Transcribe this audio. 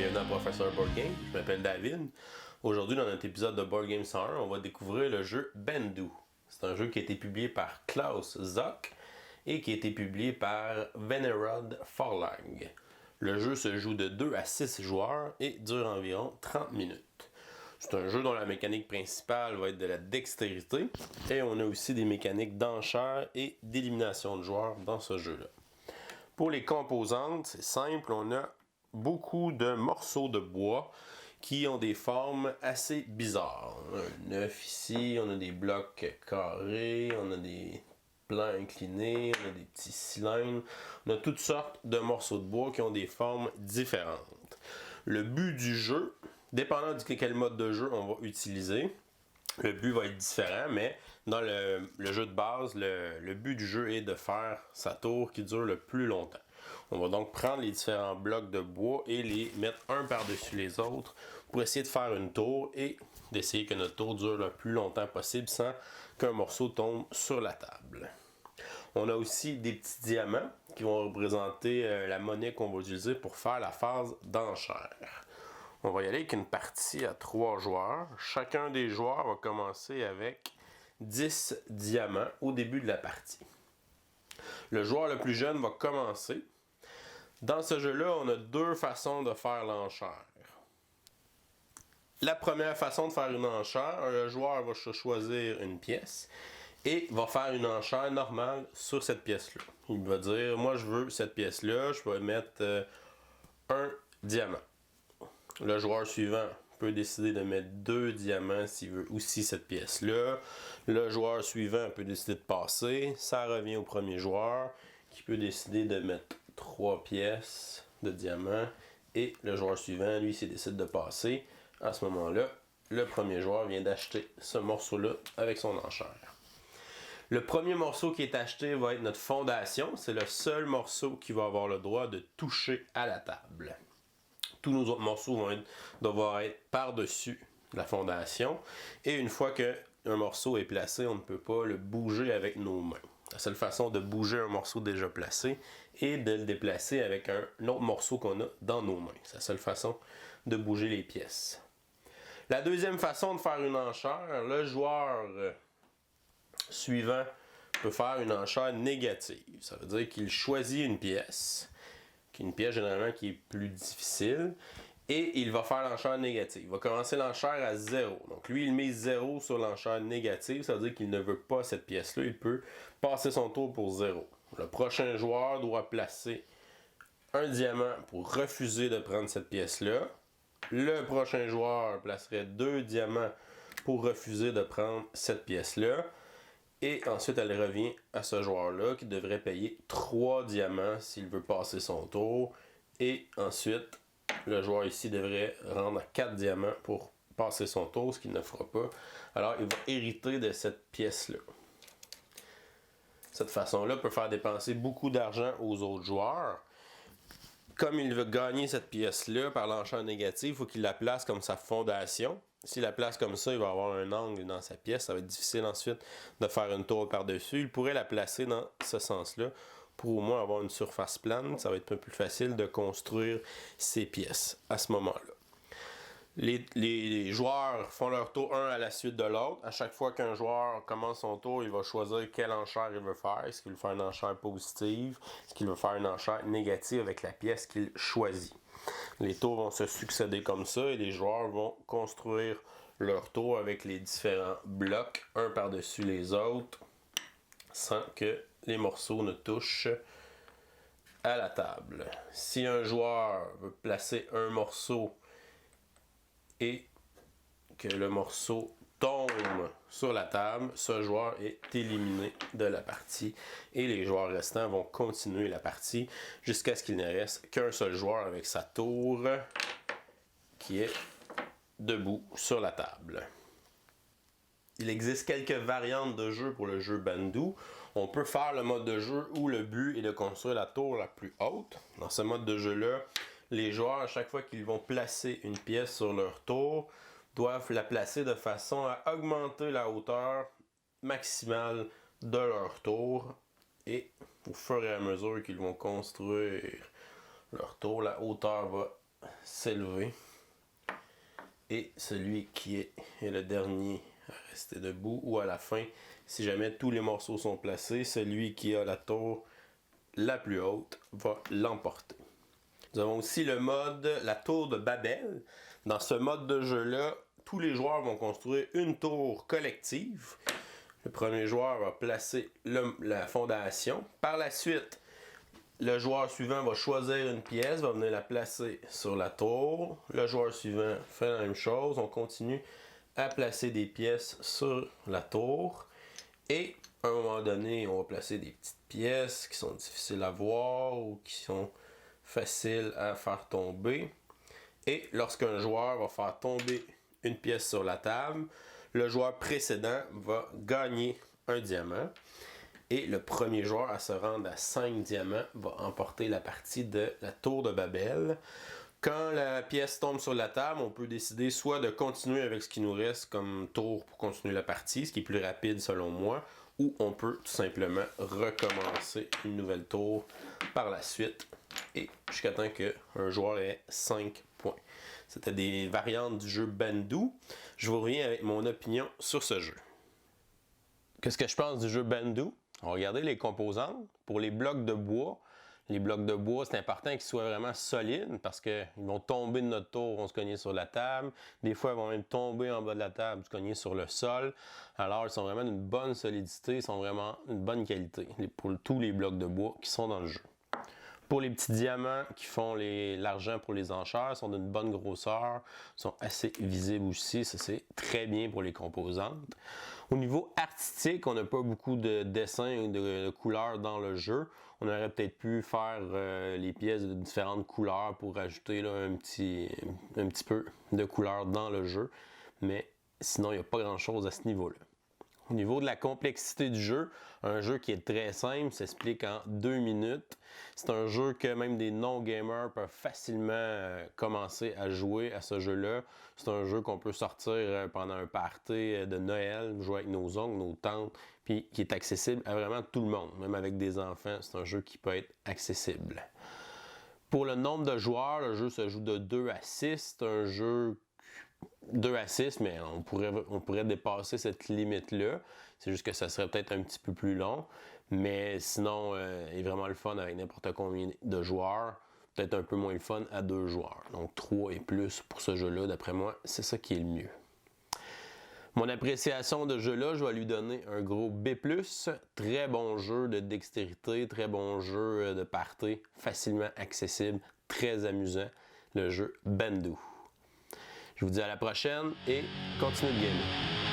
bienvenue à Professeur Board Game. Je m'appelle David. Aujourd'hui, dans notre épisode de Board Game 101, on va découvrir le jeu Bendu. C'est un jeu qui a été publié par Klaus Zock et qui a été publié par Venerod Forlag. Le jeu se joue de 2 à 6 joueurs et dure environ 30 minutes. C'est un jeu dont la mécanique principale va être de la dextérité et on a aussi des mécaniques d'enchères et d'élimination de joueurs dans ce jeu-là. Pour les composantes, c'est simple, on a beaucoup de morceaux de bois qui ont des formes assez bizarres. On a un 9 ici, on a des blocs carrés, on a des plans inclinés, on a des petits cylindres. On a toutes sortes de morceaux de bois qui ont des formes différentes. Le but du jeu, dépendant de quel mode de jeu on va utiliser, le but va être différent, mais dans le jeu de base, le but du jeu est de faire sa tour qui dure le plus longtemps. On va donc prendre les différents blocs de bois et les mettre un par-dessus les autres pour essayer de faire une tour et d'essayer que notre tour dure le plus longtemps possible sans qu'un morceau tombe sur la table. On a aussi des petits diamants qui vont représenter la monnaie qu'on va utiliser pour faire la phase d'enchère. On va y aller avec une partie à 3 joueurs. Chacun des joueurs va commencer avec 10 diamants au début de la partie. Le joueur le plus jeune va commencer. Dans ce jeu-là, on a 2 façons de faire l'enchère. La première façon de faire une enchère, le joueur va choisir une pièce et va faire une enchère normale sur cette pièce-là. Il va dire, moi je veux cette pièce-là, je vais mettre un diamant. Le joueur suivant peut décider de mettre 2 diamants s'il veut aussi cette pièce-là. Le joueur suivant peut décider de passer. Ça revient au premier joueur qui peut décider de mettre 3 pièces de diamants. Et le joueur suivant, lui, s'il décide de passer. À ce moment-là, le premier joueur vient d'acheter ce morceau-là avec son enchère. Le premier morceau qui est acheté va être notre fondation. C'est le seul morceau qui va avoir le droit de toucher à la table. Tous nos autres morceaux vont devoir être par-dessus la fondation. Et une fois qu'un morceau est placé, on ne peut pas le bouger avec nos mains. La seule façon de bouger un morceau déjà placé est de le déplacer avec un autre morceau qu'on a dans nos mains. C'est la seule façon de bouger les pièces. La deuxième façon de faire une enchère, le joueur suivant peut faire une enchère négative. Ça veut dire qu'il choisit une pièce généralement qui est plus difficile, et il va faire l'enchère négative. Il va commencer l'enchère à 0. Donc lui, il met 0 sur l'enchère négative, ça veut dire qu'il ne veut pas cette pièce-là, il peut passer son tour pour 0. Le prochain joueur doit placer un diamant pour refuser de prendre cette pièce-là. Le prochain joueur placerait 2 diamants pour refuser de prendre cette pièce-là. Et ensuite, elle revient à ce joueur-là qui devrait payer 3 diamants s'il veut passer son tour. Et ensuite, le joueur ici devrait rendre à 4 diamants pour passer son tour, ce qu'il ne fera pas. Alors, il va hériter de cette pièce-là. Cette façon-là peut faire dépenser beaucoup d'argent aux autres joueurs. Comme il veut gagner cette pièce-là par l'enchère négative, il faut qu'il la place comme sa fondation. S'il la place comme ça, il va avoir un angle dans sa pièce. Ça va être difficile ensuite de faire une tour par-dessus. Il pourrait la placer dans ce sens-là pour au moins avoir une surface plane. Ça va être un peu plus facile de construire ses pièces à ce moment-là. Les joueurs font leur tour un à la suite de l'autre. À chaque fois qu'un joueur commence son tour, il va choisir quelle enchère il veut faire. Est-ce qu'il veut faire une enchère positive? Est-ce qu'il veut faire une enchère négative avec la pièce qu'il choisit? Les tours vont se succéder comme ça et les joueurs vont construire leur tour avec les différents blocs, un par-dessus les autres, sans que les morceaux ne touchent à la table. Si un joueur veut placer un morceau et que le morceau tombe sur la table, ce joueur est éliminé de la partie et les joueurs restants vont continuer la partie jusqu'à ce qu'il ne reste qu'un seul joueur avec sa tour qui est debout sur la table. Il existe quelques variantes de jeu pour le jeu Bendu. On peut faire le mode de jeu où le but est de construire la tour la plus haute. Dans ce mode de jeu-là, les joueurs, à chaque fois qu'ils vont placer une pièce sur leur tour, doivent la placer de façon à augmenter la hauteur maximale de leur tour. Et au fur et à mesure qu'ils vont construire leur tour, la hauteur va s'élever. Et celui qui est le dernier à rester debout, ou à la fin, si jamais tous les morceaux sont placés, celui qui a la tour la plus haute va l'emporter. Nous avons aussi le mode la tour de Babel. Dans ce mode de jeu-là, tous les joueurs vont construire une tour collective. Le premier joueur va placer la fondation. Par la suite, le joueur suivant va choisir une pièce, va venir la placer sur la tour. Le joueur suivant fait la même chose. On continue à placer des pièces sur la tour. Et à un moment donné, on va placer des petites pièces qui sont difficiles à voir ou qui sont faciles à faire tomber. Et lorsqu'un joueur va faire tomber une pièce sur la table, le joueur précédent va gagner un diamant. Et le premier joueur à se rendre à 5 diamants va emporter la partie de la tour de Babel. Quand la pièce tombe sur la table, on peut décider soit de continuer avec ce qui nous reste comme tour pour continuer la partie, ce qui est plus rapide selon moi, ou on peut tout simplement recommencer une nouvelle tour par la suite, et jusqu'à temps qu'un joueur ait 5 points. C'était des variantes du jeu Bandu. Je vous reviens avec mon opinion sur ce jeu. Qu'est-ce que je pense du jeu Bandu? On va regarder les composantes. Pour les blocs de bois, c'est important qu'ils soient vraiment solides parce qu'ils vont tomber de notre tour, vont se cogner sur la table. Des fois, ils vont même tomber en bas de la table, se cogner sur le sol. Alors, ils sont vraiment d'une bonne solidité, ils sont vraiment d'une bonne qualité pour tous les blocs de bois qui sont dans le jeu. Pour les petits diamants qui font l'argent pour les enchères, sont d'une bonne grosseur, sont assez visibles aussi, ça c'est très bien pour les composantes. Au niveau artistique, on n'a pas beaucoup de dessins ou de couleurs dans le jeu. On aurait peut-être pu faire les pièces de différentes couleurs pour ajouter là, un petit peu de couleur dans le jeu, mais sinon il n'y a pas grand-chose à ce niveau-là. Au niveau de la complexité du jeu, un jeu qui est très simple, s'explique en 2 minutes. C'est un jeu que même des non-gamers peuvent facilement commencer à jouer à ce jeu-là. C'est un jeu qu'on peut sortir pendant un party de Noël, jouer avec nos oncles, nos tantes, puis qui est accessible à vraiment tout le monde, même avec des enfants. C'est un jeu qui peut être accessible. Pour le nombre de joueurs, le jeu se joue de 2 à 6. C'est un jeu 2 à 6, mais on pourrait dépasser cette limite-là. C'est juste que ça serait peut-être un petit peu plus long. Mais sinon, il est vraiment le fun avec n'importe combien de joueurs. Peut-être un peu moins le fun à 2 joueurs. Donc 3 et plus pour ce jeu-là, d'après moi, c'est ça qui est le mieux. Mon appréciation de jeu-là, je vais lui donner un gros B+. Très bon jeu de dextérité, très bon jeu de party, facilement accessible, très amusant. Le jeu Bandu. Je vous dis à la prochaine et continuez de gamer.